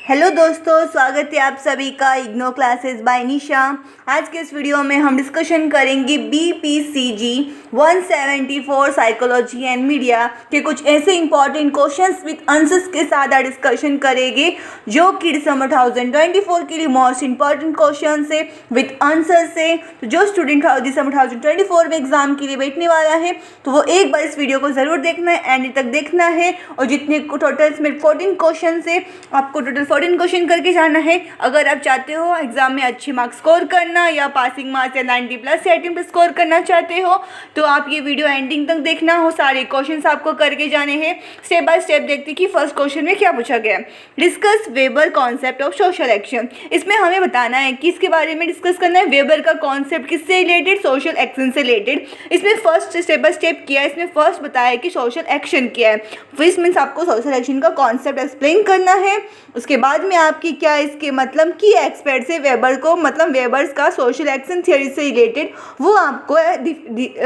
Hello दोस्तों, स्वागत है आप सभी का इग्नो क्लासेस बाय निशा। आज के इस वीडियो में हम डिस्कशन करेंगे BPCG 174 साइकोलॉजी एंड मीडिया के कुछ ऐसे इंपॉर्टेंट क्वेश्चंस विद आंसर्स के साथ डिस्कशन करेंगे जो कि दिसंबर 2024 के लिए मोस्ट इंपॉर्टेंट क्वेश्चन है विद आंसर से। तो जो स्टूडेंट दिसंबर 2024 में एग्जाम के लिए बैठने वाला है तो वो एक बार इस वीडियो को ज़रूर देखना है, एंड तक देखना है। और जितने टोटल में 14 क्वेश्चन है, आपको टोटल 14 क्वेश्चन करके जाना है। अगर आप चाहते हो एग्जाम में अच्छे मार्क्स स्कोर करना या पासिंग मार्क्स या 90+ या 80+ स्कोर करना चाहते हो तो आप ये वीडियो एंडिंग तक देखना हो। सारे क्वेश्चंस आपको करके जाने हैं। स्टेप बाय स्टेप देखते कि फर्स्ट क्वेश्चन में क्या पूछा गया है। Discuss weber concept of social action. इसमें हमें बताना है कि इसके बारे में डिस्कस करना है। वेबर का कॉन्सेप्ट किससे रिलेटेड? सोशल एक्शन से रिलेटेड। इसमें फर्स्ट स्टेप बाय स्टेप किया है। इसमें फर्स्ट बताया कि सोशल एक्शन क्या है। फर्स्ट मीन्स आपको सोशल एक्शन का कॉन्सेप्ट एक्सप्लेन करना है। उसके बाद में आपकी क्या इसके मतलब की एक्सपर्ट से वेबर को मतलब वेबर्स का सोशल एक्शन थियोरी से रिलेटेड वो आपको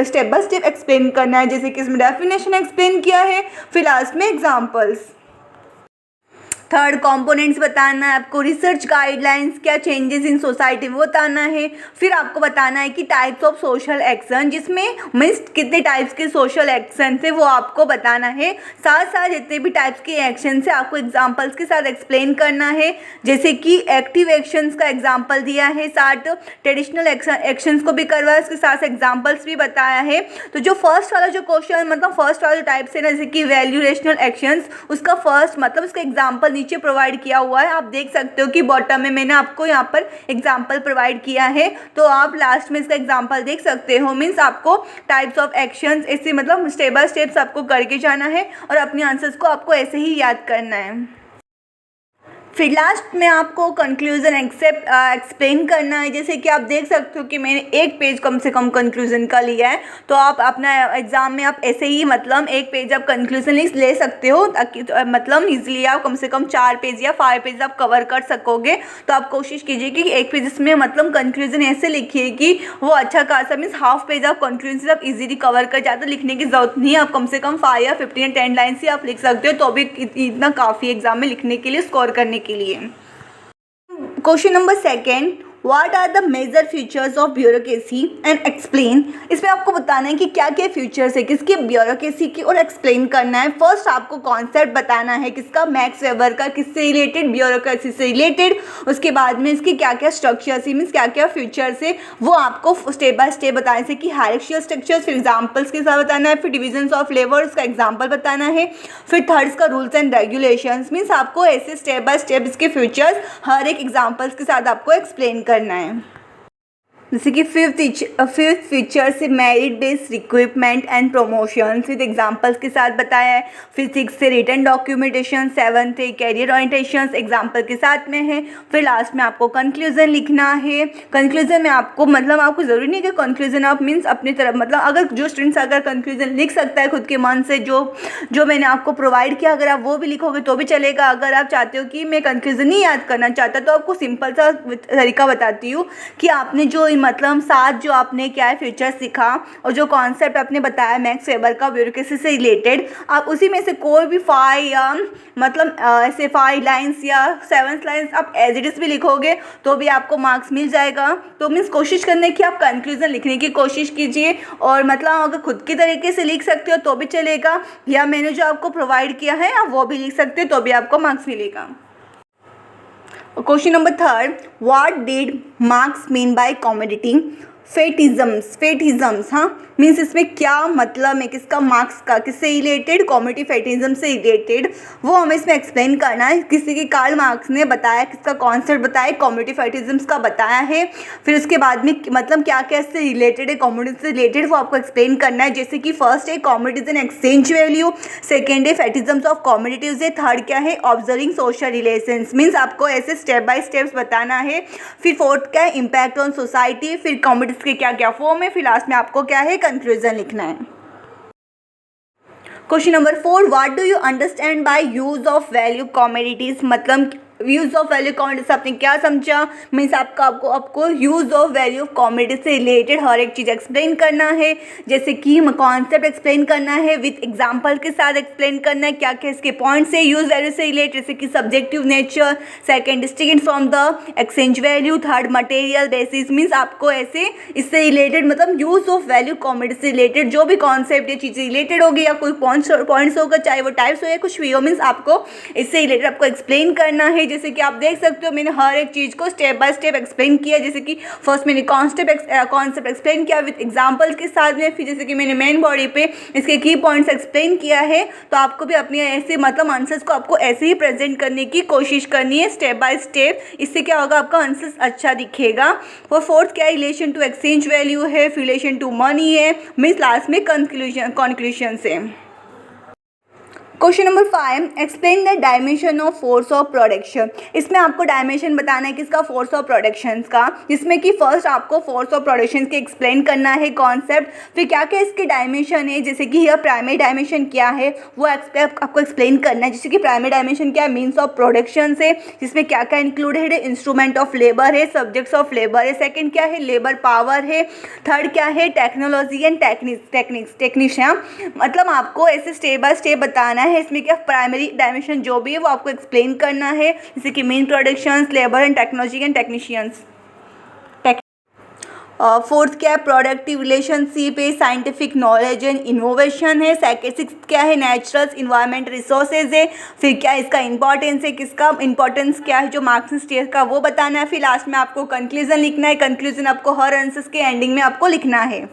स्टेप बाय स्टेप एक्सप्लेन करना है। जैसे कि इसमें डेफिनेशन एक्सप्लेन किया है, फिर लास्ट में एग्जांपल्स। थर्ड कंपोनेंट्स बताना है आपको। रिसर्च गाइडलाइंस क्या चेंजेस इन सोसाइटी में बताना है। फिर आपको बताना है कि टाइप्स ऑफ सोशल एक्शन, जिसमें मीन्स कितने टाइप्स के सोशल एक्शन थे वो आपको बताना है। साथ साथ जितने भी टाइप्स के एक्शन से आपको एग्जांपल्स के साथ एक्सप्लेन करना है। जैसे कि एक्टिव एक्शंस का एग्जांपल दिया है, साथ ट्रेडिशनल एक्शंस को भी करवाया, उसके साथ एग्जांपल्स भी बताया है। तो जो फर्स्ट वाला जो क्वेश्चन मतलब फर्स्ट वाला जो टाइप्स है ना, जैसे कि वैल्यूएशनल एक्शंस, उसका फर्स्ट मतलब उसका एग्जांपल नीचे प्रोवाइड किया हुआ है। आप देख सकते हो कि बॉटम में मैंने आपको यहाँ पर एग्जांपल प्रोवाइड किया है, तो आप लास्ट में इसका एग्जांपल देख सकते हो। मीन्स आपको टाइप्स ऑफ एक्शंस ऐसे मतलब स्टेप बाय स्टेप्स आपको करके जाना है और अपने आंसर्स को आपको ऐसे ही याद करना है। फिर लास्ट में आपको कंक्लूजन एक्सप्लेन करना है। जैसे कि आप देख सकते हो कि मैंने एक पेज कम से कम कंक्लूजन का लिया है, तो आप अपना एग्जाम में आप ऐसे ही मतलब एक पेज आप कंक्लूजन ले सकते हो, ताकि मतलब इजीली आप कम से कम 4 पेज या 5 पेज आप कवर कर सकोगे। तो आप कोशिश कीजिए कि एक पेज इसमें मतलब कंक्लूजन ऐसे लिखिए कि वो अच्छा खासा मीन्स हाफ पेज आप कंक्लूजन आप इजीली कवर कर जाते। लिखने की जरूरत नहीं है, आप कम से कम 5 या 15 या 10 लाइन से आप लिख सकते हो, तो भी इतना काफ़ी एग्जाम में लिखने के लिए, स्कोर करने के लिए। Question number second, what are the major features of bureaucracy and explain. इसमें आपको बताना है कि क्या क्या फीचर्स है किसके ब्यूरोक्रेसी की और एक्सप्लेन करना है। फर्स्ट आपको कॉन्सेप्ट बताना है किसका, मैक्स वेबर का, किससे रिलेटेड, ब्यूरोक्रेसी से रिलेटेड। उसके बाद में इसके क्या क्या स्ट्रक्चर्स है मीन्स क्या क्या फीचर्स है वो आपको स्टेप बाय स्टेप बताने से कि हायरार्किकल स्ट्रक्चर्स, फिर एग्जाम्पल्स के साथ बताना है। फिर डिविजन्स ऑफ लेबर का एग्जाम्पल बताना है। फिर थर्ड्स का रूल्स एंड रेगुलेशंस मीन्स आपको ऐसे स्टेप बाय स्टेप इसके फीचर्स हर एक एग्जाम्पल्स के साथ आपको एक्सप्लेन करना है। जैसे कि फिफ्थ फीचर से merit based recruitment and promotion with examples के साथ बताया है। फिर 6 से रिटर्न डॉक्यूमेंटेशन, 7 है कैरियर ओरिएंटेशन एग्जांपल के साथ में है। फिर लास्ट में आपको कंक्लूजन लिखना है। कंक्लूजन में आपको मतलब आपको ज़रूरी नहीं है कि कंक्लूजन आप मीन्स अपनी तरफ मतलब अगर जो स्टूडेंट्स अगर कंक्लूजन लिख सकता है खुद के मन से, जो मैंने आपको प्रोवाइड किया, अगर आप वो भी लिखोगे तो भी चलेगा। अगर आप चाहते हो कि मैं कंक्लूजन नहीं याद करना चाहता तो आपको सिंपल सा तरीका बताती हूँ कि आपने जो मतलब साथ जो आपने क्या है फीचर सीखा और जो कॉन्सेप्ट आपने बताया मैक्स वेबर का ब्यूरोक्रेसी से रिलेटेड, आप उसी में से कोई भी 5 या मतलब ऐसे 5 लाइन्स या 7 लाइन्स आप एज इट इज़ भी लिखोगे तो भी आपको मार्क्स मिल जाएगा। तो मीन्स कोशिश करने की आप कंक्लूजन लिखने की कोशिश कीजिए, और मतलब अगर खुद की तरीके से लिख सकते हो तो भी चलेगा, या मैंने जो आपको प्रोवाइड किया है आप वो भी लिख सकते हो तो भी आपको मार्क्स मिलेगा। Question number third, what did Marx mean by commodity fetishisms. हाँ मीन्स इसमें क्या मतलब है, किसका मार्क्स का किससे रिलेटेड, कॉमोडिटी फेटिज्म से रिलेटेड, वो हमें इसमें एक्सप्लेन करना है। किसी के कार्ल मार्क्स ने बताया, किसका कॉन्सेप्ट बताया, कॉमोडिटी फेटिज्म्स का बताया है। फिर उसके बाद में मतलब क्या क्या इससे रिलेटेड है, कॉमोडिटी से रिलेटेड वो आपको एक्सप्लेन करना है। जैसे कि फर्स्ट है commodities and exchange value, second है फेटिज्म्स ऑफ कॉमोडिटीज है, थर्ड क्या है ऑब्जर्विंग सोशल रिलेशंस मीन्स आपको ऐसे स्टेप बाय स्टेप्स बताना है। फिर फोर्थ क्या है इम्पैक्ट ऑन सोसाइटी, फिर कॉमोडिटीज के क्या क्या फॉर्म है, फिर लास्ट में आपको क्या है कंक्लूजन लिखना है। Question number 4, what do you understand by use of value commodities. मतलब यूज़ ऑफ वैल्यू कॉमेडी से आपने क्या समझा? मीन्स आपको use of value of comedy से रिलेटेड हर एक चीज़ एक्सप्लेन करना है, जैसे कि कॉन्सेप्ट एक्सप्लेन करना है, विथ एग्जांपल के साथ एक्सप्लेन करना है क्या क्या इसके पॉइंट्स है यूज़ वैल्यू से रिलेटेड, जैसे कि subjective nature, second distinct from the exchange value, third material basis. Means आपको ऐसे इससे रिलेटेड मतलब यूज़ ऑफ वैल्यू कॉमेडी से रिलेटेड जो भी कॉन्सेप्ट या चीज़ें रिलेटेड होगी या कोई पॉइंट्स होगा, चाहे वो टाइप्स हो या कुछ भी हो, मीन्स आपको इससे रिलेटेड आपको एक्सप्लेन करना है। जैसे कि आप देख सकते हो मैंने हर एक चीज़ को स्टेप बाय स्टेप एक्सप्लेन किया, जैसे कि फर्स्ट मैंने कॉन्सेप्ट एक्सप्लेन किया विद एग्जांपल्स के साथ में, फिर जैसे कि मैंने मेन बॉडी पे इसके की पॉइंट्स एक्सप्लेन किया है। तो आपको भी अपने ऐसे मतलब आंसर्स को आपको ऐसे ही प्रेजेंट करने की कोशिश करनी है स्टेप बाय स्टेप। इससे क्या होगा, आपका आंसर्स अच्छा दिखेगा। और फोर्थ क्या रिलेशन टू एक्सचेंज वैल्यू है, रिलेशन टू मनी है, मीन्स लास्ट में कंक्लूजन से। Question number 5, explain the dimension of force of production. इसमें आपको डायमेंशन बताना है किसका, फोर्स ऑफ प्रोडक्शन का, जिसमें कि फर्स्ट आपको फोर्स ऑफ प्रोडक्शन के एक्सप्लेन करना है कॉन्सेप्ट, फिर क्या क्या इसके डायमेंशन है, जैसे कि यह प्राइमरी डायमेंशन क्या है वो आपको एक्सप्लेन करना है। जैसे कि प्राइमरी डायमेंशन क्या है, मीन्स ऑफ प्रोडक्शन से, जिसमें क्या क्या इंक्लूडेड है, इंस्ट्रूमेंट ऑफ लेबर है, सब्जेक्ट्स ऑफ लेबर है, सेकेंड क्या है, लेबर पावर है, थर्ड क्या है, टेक्नोलॉजी एंड टेक्निशियन। मतलब आपको ऐसे स्टेप बाय स्टेप बताना है। इसमें क्या प्राइमरी डायमेंशन जो भी है वो आपको एक्सप्लेन करना है, जैसे कि main productions, labour and technology and technicians. Fourth क्या है, प्रोडक्टिव रिलेशनशिप है, साइंटिफिक नॉलेज एंड इनोवेशन है, सिक्स्थ क्या है, नेचुरल इन्वायरमेंट रिसोर्सेज है, फिर क्या इसका इंपॉर्टेंस है, किसका इंपॉर्टेंस क्या है जो मार्क्स स्टेज का वो बताना है, फिर लास्ट में आपको कंक्लूजन लिखना है। कंक्लूजन आपको हर आंसर्स के एंडिंग में आपको लिखना है।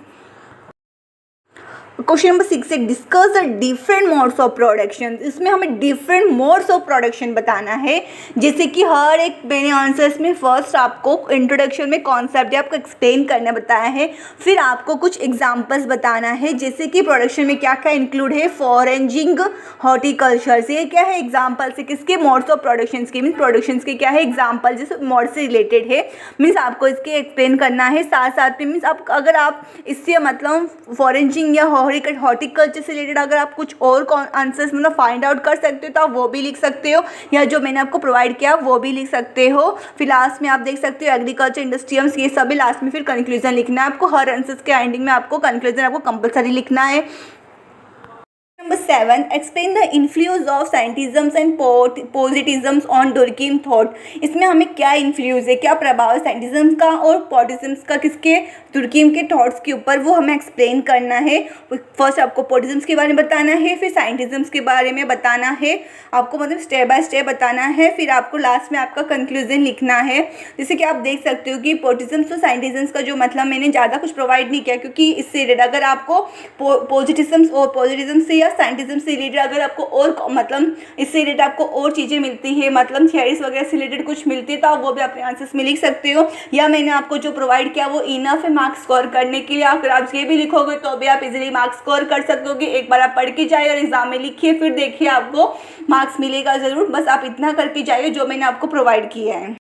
क्वेश्चन नंबर 6 है, discuss the different modes of production. इसमें हमें डिफरेंट मोड्स ऑफ प्रोडक्शन बताना है, जैसे कि हर एक मैंने आंसर्स में फर्स्ट आपको इंट्रोडक्शन में कॉन्सेप्ट आपको एक्सप्लेन करना बताया है, फिर आपको कुछ एग्जांपल्स बताना है, जैसे कि प्रोडक्शन में क्या क्या इंक्लूड है, फॉरेंजिंग, हॉर्टिकल्चर से, ये क्या है एग्जाम्पल से किसके मोड्स ऑफ प्रोडक्शन के, मीन्स प्रोडक्शन के क्या है एग्जाम्पल, जैसे मोड से रिलेटेड है, मीन्स आपको इसके एक्सप्लेन करना है। साथ साथ में मीन्स आप अगर आप इससे मतलब फॉरेंजिंग या हॉर्टिकल्चर से रिलेटेड अगर आप कुछ और आंसर्स मतलब फाइंड आउट कर सकते हो तो आप वो भी लिख सकते हो, या जो मैंने आपको प्रोवाइड किया वो भी लिख सकते हो। फिर लास्ट में आप देख सकते हो एग्रीकल्चर, इंडस्ट्रियल्स, ये सभी लास्ट में फिर कंक्लूजन लिखना है आपको। हर आंसर्स के एंडिंग में आपको कंक्लूजन आपको कंपलसरी लिखना है। Number 7, explain the influence of scientism and positivism on Durkheim thought. इसमें हमें क्या इन्फ्लुएंस है, क्या प्रभाव है साइंटिज्म का और पॉजिटिज्म का किसके, डुर्कीम के थॉट्स के ऊपर, वो हमें एक्सप्लेन करना है। फर्स्ट आपको पॉजिटिज्म के बारे में बताना है, फिर साइंटिज्म के बारे में बताना है, आपको मतलब स्टेप बाय स्टेप बताना है, फिर आपको लास्ट में आपका कंक्लूजन लिखना है। जैसे कि आप देख सकते हो कि पॉजिटिज्म और साइंटिज्म का जो मतलब मैंने ज़्यादा कुछ प्रोवाइड नहीं किया, क्योंकि इससे अगर आपको पॉजिटिज्म से या साइंटिज्म से रिलेटेड अगर आपको और मतलब इससे रिलेटेड आपको और चीज़ें मिलती है, मतलब थियरीज वगैरह से रिलेटेड कुछ मिलती है, तो आप वो भी अपने आंसर्स में लिख सकते हो, या मैंने आपको जो प्रोवाइड किया वो इनफ है मार्क्स स्कोर करने के लिए। अगर आप ये भी लिखोगे तो भी आप इजीली मार्क्स स्कोर कर सकोगे। एक बार आप पढ़ के जाइए और एग्जाम में लिखिए, फिर देखिए आपको मार्क्स मिलेगा ज़रूर। बस आप इतना करके जाइए जो मैंने आपको प्रोवाइड किया है।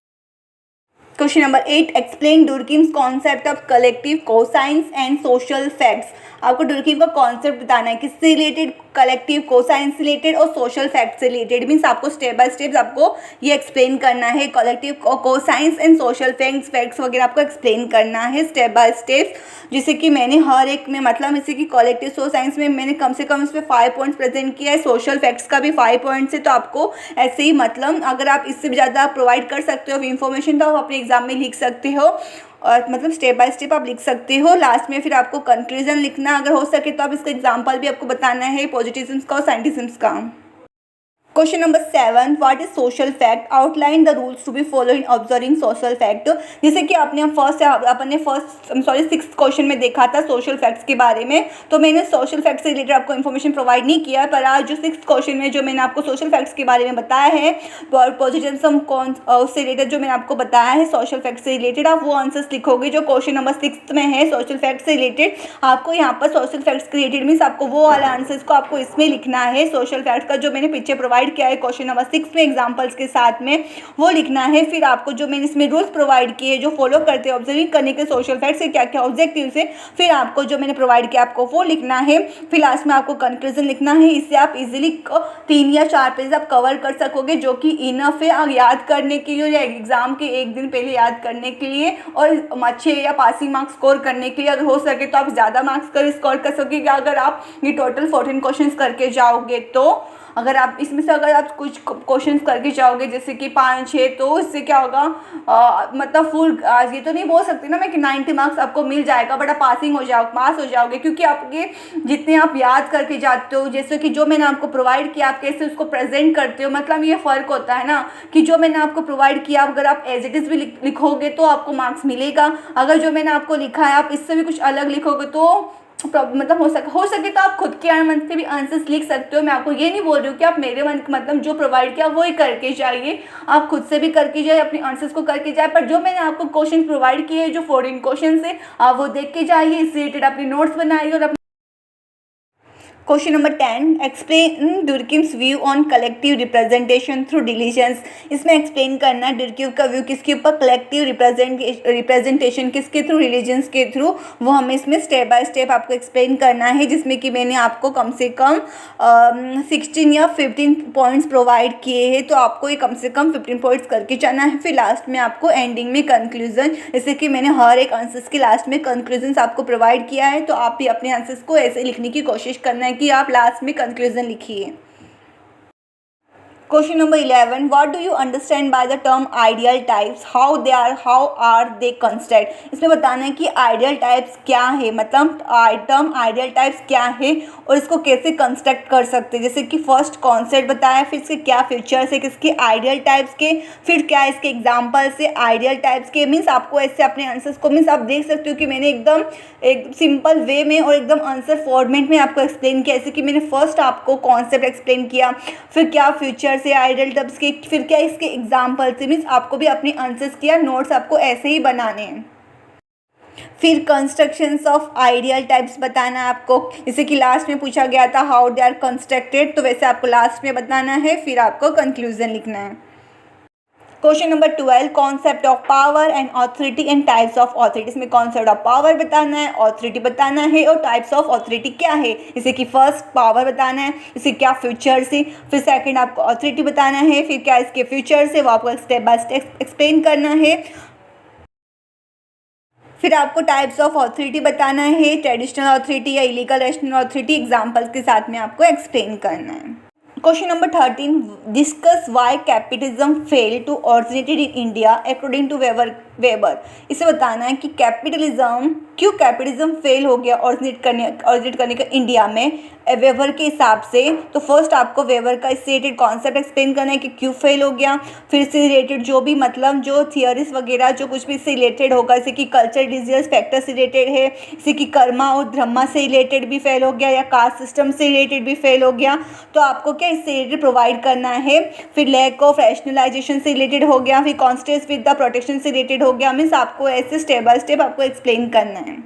Question number 8, explain Durkheim's concept of collective conscience and social facts. आपको डुर्कीम का कॉन्सेप्ट बताना है, किससे रिलेटेड, कलेक्टिव कोसाइंस से रिलेटेड और सोशल फैक्ट से रिलेटेड। मीन्स आपको स्टेप बाय स्टेप आपको ये एक्सप्लेन करना है, collective conscience and social facts वगैरह आपको एक्सप्लेन करना है स्टेप बाय स्टेप। जैसे कि मैंने हर एक में मतलब जैसे कि कलेक्टिव सोसाइंस में मैंने कम से कम इस पर 5 पॉइंट्स प्रेजेंट किया है, सोशल फैक्ट्स का भी 5 पॉइंट्स है। तो आपको ऐसे ही मतलब अगर आप इससे भी ज़्यादा प्रोवाइड कर सकते हो इन्फॉर्मेशन तो आप अपने एग्जाम में लिख सकते हो, और मतलब स्टेप बाय स्टेप आप लिख सकते हो। लास्ट में फिर आपको कंक्लूजन लिखना, अगर हो सके तो आप इसका एग्जांपल भी आपको बताना है पॉजिटिज्म का और साइंटिज्म का। Question number 7, what is social fact, outline the rules to be follow in observing social fact. जैसे कि आपने सिक्स्थ क्वेश्चन में देखा था सोशल फैक्ट्स के बारे में, तो मैंने सोशल फैक्ट्स से रिलेटेड आपको इन्फॉर्मेशन प्रोवाइड नहीं किया, पर आज जो सिक्स्थ क्वेश्चन में जो मैंने आपको सोशल फैक्ट्स के बारे में बताया है, पॉजिटिज्म उससे रिलेटेड जो मैंने आपको बताया है सोशल फैक्ट्स से रिलेटेड, आप वो आंसर्स लिखोगे जो क्वेश्चन नंबर 6 में है सोशल फैक्ट्स से रिलेटेड। आपको यहाँ पर सोशल फैक्ट्स के रिलेटेड मीन्स आपको वो वाला आंसर्स को आपको इसमें लिखना है, सोशल फैक्ट्स का जो मैंने पीछे प्रोवाइड प्रोवाइड किया है क्वेश्चन नंबर 6 में एग्जाम्पल्स के साथ में, वो लिखना है। फिर आपको जो मैंने इसमें रूल्स प्रोवाइड किए जो फॉलो करते हैं ऑब्जर्विंग करने के सोशल फैक्ट से क्या क्या ऑब्जेक्टिव से, फिर आपको जो मैंने प्रोवाइड किया आपको वो लिखना है। फिर लास्ट में आपको कंक्लूजन लिखना है। इससे आप इजीली 3 या 4 पेज आप कवर कर सकोगे, जो कि इनफ है याद करने के लिए या एग्जाम के एक दिन पहले याद करने के लिए, और अच्छे या पासिंग मार्क्स स्कोर करने के लिए। अगर हो सके तो आप ज़्यादा मार्क्स स्कोर कर सकोगे अगर आप ये टोटल 14 क्वेश्चन करके जाओगे। तो अगर आप इसमें से अगर आप कुछ क्वेश्चंस करके जाओगे जैसे कि 5-6, तो इससे क्या होगा, मतलब फुल आज ये तो नहीं बोल सकती ना मैं कि 90 मार्क्स आपको मिल जाएगा, बट आप पास हो जाओगे, क्योंकि आपके जितने आप याद करके जाते हो, जैसे कि जो मैंने आपको प्रोवाइड किया आप कैसे उसको प्रेजेंट करते हो, मतलब ये फ़र्क होता है ना कि जो मैंने आपको प्रोवाइड किया अगर आप एज इट इज़ भी लिखोगे तो आपको मार्क्स मिलेगा। अगर जो मैंने आपको लिखा है आप इससे भी कुछ अलग लिखोगे तो मतलब हो सके तो आप खुद के मन से भी आंसर्स लिख सकते हो। मैं आपको ये नहीं बोल रही हूँ कि आप मेरे मन मतलब जो प्रोवाइड किया वो ही करके जाइए, आप खुद से भी करके जाइए, अपने आंसर्स को करके जाए। पर जो मैंने आपको क्वेश्चन प्रोवाइड किए जो 14 क्वेश्चन है आप वो देख के जाइए, इससे रिलेटेड अपनी नोट्स बनाइए। और question number 10, explain Durkheim's view on collective representation through religions. इसमें एक्सप्लेन करना है डुर्किम का व्यू किसके ऊपर, कलेक्टिव रिप्रेजेंटेशन किसके थ्रू, रिलीजन्स के थ्रू, वो हमें इसमें स्टेप बाय स्टेप आपको एक्सप्लेन करना है, जिसमें कि मैंने आपको कम से कम 16 या 15 पॉइंट्स प्रोवाइड किए हैं। तो आपको ये कम से कम 15 पॉइंट्स करके जाना है। फिर लास्ट में आपको एंडिंग में कंक्लूजन, जैसे कि मैंने हर एक आंसर्स के लास्ट में कंक्लूजन आपको प्रोवाइड किया है, तो आप भी अपने आंसर्स को ऐसे लिखने की कोशिश करना है कि आप लास्ट में कंक्लूजन लिखिए। Question number 11, what do you understand by the term ideal types, how are they construct. इसमें बताना है कि आइडियल टाइप्स क्या है, मतलब टर्म आइडियल टाइप्स क्या है और इसको कैसे कंस्ट्रक्ट कर सकते हैं। जैसे कि फर्स्ट कॉन्सेप्ट बताया, फिर इसके क्या फीचर्स है किसके आइडियल टाइप्स के, फिर क्या इसके एग्जाम्पल्स है आइडियल टाइप्स के। मीन्स आपको ऐसे अपने आंसर्स को मीन्स आप देख सकते हो कि मैंने एकदम एक सिंपल वे में और एकदम आंसर फॉर्मेट में आपको एक्सप्लेन किया। जैसे कि मैंने फर्स्ट आपको कॉन्सेप्ट एक्सप्लेन किया, फिर क्या फीचर्स से आइडियल टाइप्स के, फिर क्या इसके एग्जाम्पल से। मीन्स आपको भी अपने आंसर्स किया नोट्स आपको ऐसे ही बनाने हैं। फिर कंस्ट्रक्शंस ऑफ आइडियल टाइप्स बताना है आपको, जैसे कि लास्ट में पूछा गया था हाउ दे आर कंस्ट्रक्टेड, तो वैसे आपको लास्ट में बताना है। फिर आपको कंक्लूजन लिखना है। Question number 12, concept of power and authority and types of authority. इसमें कॉन्सेप्ट ऑफ पावर बताना है, ऑथोरिटी बताना है और टाइप्स ऑफ ऑथोरिटी क्या है। जैसे कि फर्स्ट पावर बताना है, इसके क्या फ्यूचर्स है, फिर सेकंड आपको ऑथोरिटी बताना है, फिर क्या इसके फ्यूचर्स है वो आपको स्टेप बाय स्टेप एक्सप्लेन करना है। फिर आपको टाइप्स ऑफ ऑथोरिटी बताना है, ट्रेडिशनल ऑथोरिटी या इलीगल रेशनल ऑथोरिटी, एग्जाम्पल्स के साथ में आपको एक्सप्लेन करना है। Question number 13, discuss why capitalism fail to originated in India according to Weber. इसे बताना है कि क्यों कैपिटलिज्म फेल हो गया ऑरिजिनेट करने का इंडिया में वेबर के हिसाब से। तो फर्स्ट आपको वेबर का इससे रिलेटेड कॉन्सेप्ट एक्सप्लेन करना है कि क्यों फेल हो गया। फिर इससे रिलेटेड जो भी मतलब जो थियरीज वगैरह जो कुछ भी इससे रिलेटेड होगा, जैसे कि कल्चर रिलीजियस फैक्टर से रिलेटेड है, जैसे कि कर्मा और धर्मा से रिलेटेड भी फेल हो गया या कास्ट सिस्टम से रिलेटेड भी फेल हो गया, तो आपको क्या इससे रिलेटेड प्रोवाइड करना है। फिर लैक ऑफ रैशनलाइजेशन से रिलेटेड हो गया, फिर कॉन्स्टेंस विद द प्रोटेक्शन से रिलेटेड हो गया। मीन्स आपको ऐसे स्टेप बाय स्टेप आपको एक्सप्लेन करना है।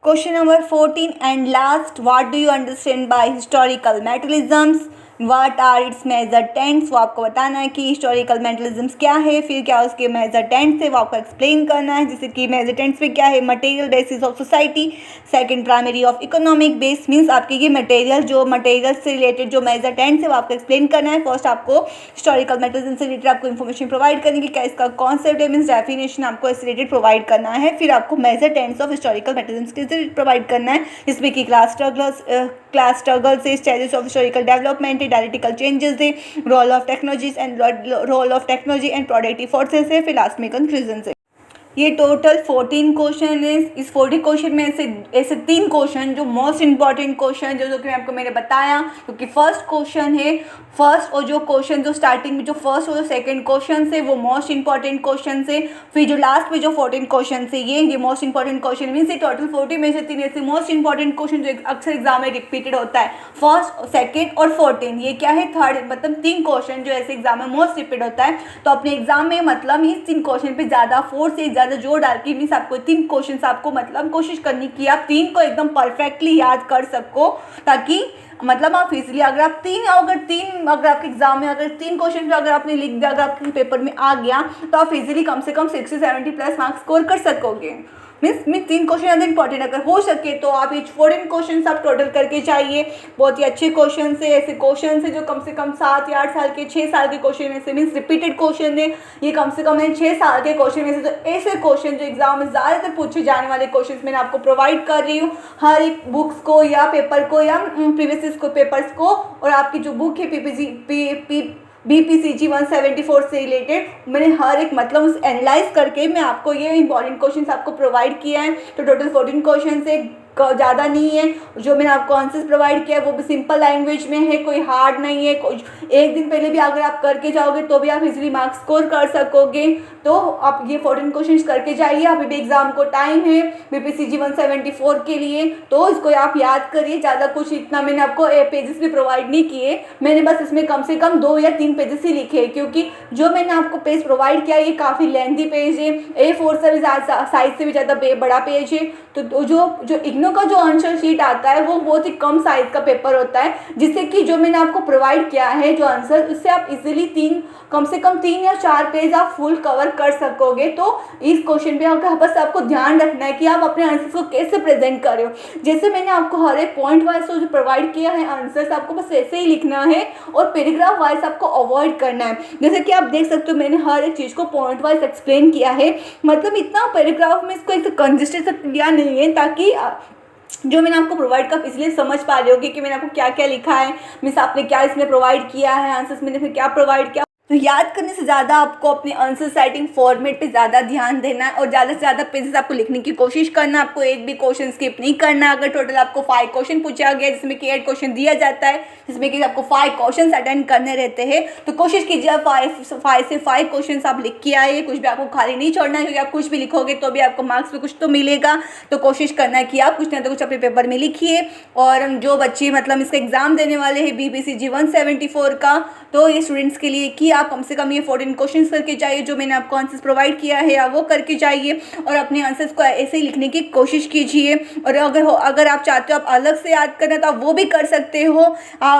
Question number 14 and last, what do you understand by historical materialisms, what are its major tenets. वो आपको बताना है कि हिस्टोरिकल मेटलिज्म्स क्या है, फिर क्या उसके मेजर टेंट्स है वो आपको एक्सप्लेन करना है। जैसे कि मेजर टेंट्स में क्या है, material basis of society, second primary of economic base. Means आपके ये मटेरियल से रिलेटेड जो मेजर टेंट्स है वो आपको एक्सप्लेन करना है। फर्स्ट आपको हिस्टोरिकल मेटलिज्म से रिलेटेड आपको इन्फॉर्मेशन प्रोवाइड करनी है, क्या इसका कॉन्सेप्ट है, मीन्स डेफिनेशन आपको इससे रिलेटेड प्रोवाइड करना है। फिर आपको major tenets of historical materialisms के रिलेटेड प्रोवाइड करना है, जिसमें कि क्लास स्ट्रगल से, स्टेजेस ऑफ हिस्टोरिकल डेवलपमेंट है, डायरेक्टिकल चेंजेस है, role of technology and productive forces है, फिर लास्ट में कंक्लूजन है। ये टोटल 14 क्वेश्चन है। इस 40 क्वेश्चन में ऐसे 3 क्वेश्चन जो मोस्ट इंपॉर्टेंट क्वेश्चन जो कि मैंने बताया, क्योंकि फर्स्ट क्वेश्चन है फर्स्ट, और जो क्वेश्चन जो स्टार्टिंग में जो फर्स्ट और जो सेकंड क्वेश्चन है वो मोस्ट इंपॉर्टेंट क्वेश्चन है। फिर जो लास्ट में जो 14 क्वेश्चन है ये मोस्ट इंपॉर्टेंट क्वेश्चन मीन्स ये टोटल 40 में से 3 ऐसे मोस्ट इंपॉर्टेंट क्वेश्चन जो अक्सर एग्जाम में रिपीटेड होता है, फर्स्ट, सेकेंड और 14। ये क्या है, थर्ड, मतलब 3 क्वेश्चन जो ऐसे एग्जाम में मोस्ट रिपीट होता है। तो अपने एग्जाम में मतलब इस 3 क्वेश्चन पर ज़्यादा फोर्स से ज़्यादा ज़्यादा जोर डाल के मीन्स आपको 3 क्वेश्चन आपको मतलब कोशिश करनी कि आप 3 को एकदम परफेक्टली याद कर सको, ताकि मतलब आप इजीली अगर आपके एग्जाम में अगर 3 क्वेश्चन अगर आपने लिख दिया, अगर आपके पेपर में आ गया तो आप इजीली कम से कम 60-70 प्लस मार्क्स स्कोर कर सकोगे। मीन्स 3 क्वेश्चन ज़्यादा इंपॉर्टेंट अगर हो सके तो आप ये 14 क्वेश्चन आप टोटल करके चाहिए। बहुत ही अच्छे क्वेश्चन है, ऐसे क्वेश्चन है जो कम से कम 7 या 8 साल के 6 साल के क्वेश्चन में से मीन्स रिपीटेड क्वेश्चन है, ये कम से कम 6 साल के क्वेश्चन में से। तो ऐसे क्वेश्चन जो एग्जाम में ज़्यादातर पूछे जाने वाले क्वेश्चन मैंने आपको प्रोवाइड कर रही हूँ, हर एक बुक्स को या पेपर को या प्रीवियस को पेपर्स को, और आपकी जो बुक है BPCG 174 से रिलेटेड मैंने हर एक मतलब उस एनालाइज करके मैं आपको ये इंपॉर्टेंट क्वेश्चंस आपको प्रोवाइड किया है। तो टोटल 14 क्वेश्चन से ज़्यादा नहीं है, जो मैंने आपको आंसर्स प्रोवाइड किया है वो भी सिंपल लैंग्वेज में है, कोई हार्ड नहीं है। एक दिन पहले भी अगर आप करके जाओगे तो भी आप इजीली मार्क्स स्कोर कर सकोगे। तो आप ये 14 क्वेश्चंस करके जाइए, अभी भी एग्जाम को टाइम है BPCG 174 के लिए, तो इसको आप याद करिए। ज़्यादा कुछ इतना मैंने आपको पेजेस भी प्रोवाइड नहीं किए, मैंने बस इसमें कम से कम 2 या 3 पेजेस ही लिखे, क्योंकि जो मैंने आपको पेज प्रोवाइड किया ये काफ़ी लेंथी पेज है, A4 से भी साइज से भी ज़्यादा बड़ा पेज है। तो जो इग्नो का जो आंसर शीट आता है वो बहुत ही कम साइज का पेपर होता है, जिससे कि जो मैंने आपको प्रोवाइड किया है जो आंसर, उससे आप इजीली कम से कम 3 या 4 पेज आप फुल कवर कर सकोगे। तो इस क्वेश्चन पे बस आपको ध्यान रखना है कि आप अपने आंसर्स को कैसे प्रेजेंट कर रहे हो। जैसे मैंने आपको हर एक पॉइंट वाइज जो प्रोवाइड किया है आंसर्स, आपको बस ऐसे ही लिखना है और पैराग्राफ वाइज आपको अवॉइड करना है। जैसे कि आप देख सकते हो मैंने हर एक चीज़ को पॉइंट वाइज एक्सप्लेन किया है, मतलब इतना पैराग्राफ में इसको एक कंसिस्टेंसी लिया नहीं है, ताकि जो मैंने आपको प्रोवाइड कर इसलिए समझ पा रहे होगी कि मैंने आपको क्या क्या लिखा है, मीन्स आपने क्या इसमें प्रोवाइड किया है, आंसर्स मैंने फिर क्या प्रोवाइड किया। तो याद करने से ज़्यादा आपको अपने आंसर राइटिंग फॉर्मेट पे ज़्यादा ध्यान देना है और ज़्यादा से ज़्यादा पेजेस आपको लिखने की कोशिश करना है। आपको एक भी क्वेश्चन स्किप नहीं करना। अगर टोटल आपको 5 क्वेश्चन पूछा गया जिसमें कि 8 क्वेश्चन दिया जाता है, जिसमें कि आपको 5 क्वेश्चन अटेंड करने रहते हैं, तो कोशिश कीजिए 5 से 5 क्वेश्चन आप लिख के आइए। कुछ भी आपको खाली नहीं छोड़ना है, क्योंकि आप कुछ भी लिखोगे तो भी आपको मार्क्स में कुछ तो मिलेगा। तो कोशिश करना है कि आप कुछ ना तो कुछ अपने पेपर में लिखिए। और जो बच्चे मतलब इसका एग्जाम देने वाले हैं BPCG 174 का, तो ये स्टूडेंट्स के लिए कि आप कम से कम ये 14 क्वेश्चन करके जाइए, जो मैंने आपको आंसर्स प्रोवाइड किया है आप वो करके जाइए और अपने आंसर्स को ऐसे ही लिखने की कोशिश कीजिए। और अगर आप चाहते हो आप अलग से याद करना तो आप वो भी कर सकते हो।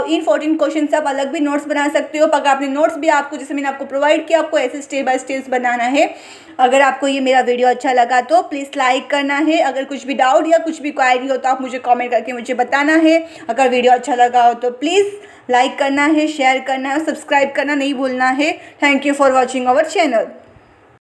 इन 14 क्वेश्चन से आप अलग भी नोट्स बना सकते हो। अगर आपने नोट्स भी आपको जैसे मैंने आपको प्रोवाइड किया, आपको ऐसे स्टेप बाय स्टेप बनाना है। अगर आपको ये मेरा वीडियो अच्छा लगा तो प्लीज़ लाइक करना है। अगर कुछ भी डाउट या कुछ भी क्वायरी हो तो आप मुझे कमेंट करके मुझे बताना है। अगर वीडियो अच्छा लगा हो तो प्लीज़ लाइक करना है, शेयर करना है और सब्सक्राइब करना नहीं भूलना है। Thank you for watching our channel.